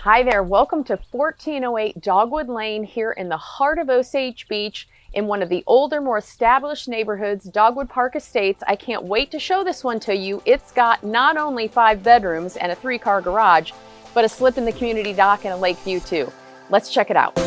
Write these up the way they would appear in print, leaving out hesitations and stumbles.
Hi there, welcome to 1408 Dogwood Lane here in the heart of Osage Beach in one of the older, more established neighborhoods, Dogwood Park Estates. I can't wait to show this one to you. It's got not only 5 bedrooms and a 3-car garage, but a slip in the community dock and a Lakeview too. Let's check it out.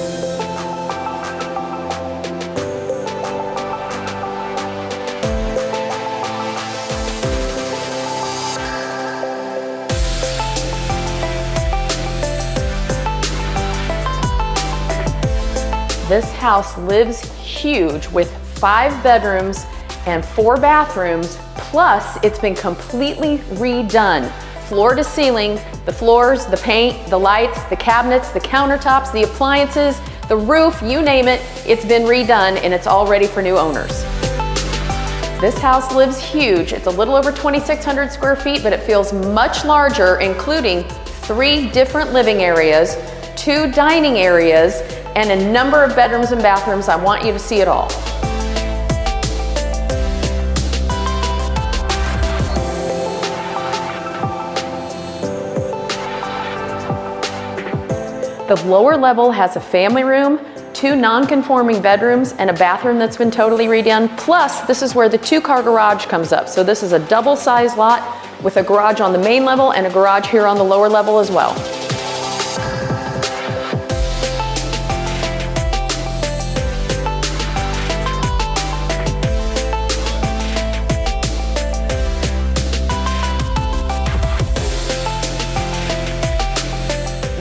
This house lives huge with 5 bedrooms and 4 bathrooms, plus it's been completely redone. Floor to ceiling, the floors, the paint, the lights, the cabinets, the countertops, the appliances, the roof, you name it, it's been redone and it's all ready for new owners. This house lives huge. It's a little over 2,600 square feet, but it feels much larger, including 3 different living areas, 2 dining areas, and a number of bedrooms and bathrooms. I want you to see it all. The lower level has a family room, 2 non-conforming bedrooms, and a bathroom that's been totally redone. Plus, this is where the 2-car garage comes up. So this is a double-sized lot with a garage on the main level and a garage here on the lower level as well.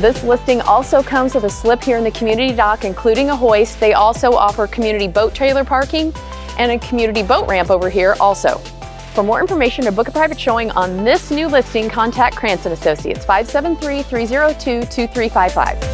This listing also comes with a slip here in the community dock, including a hoist. They also offer community boat trailer parking and a community boat ramp over here also. For more information or book a private showing on this new listing, contact Krantz & Associates, 573-302-2355.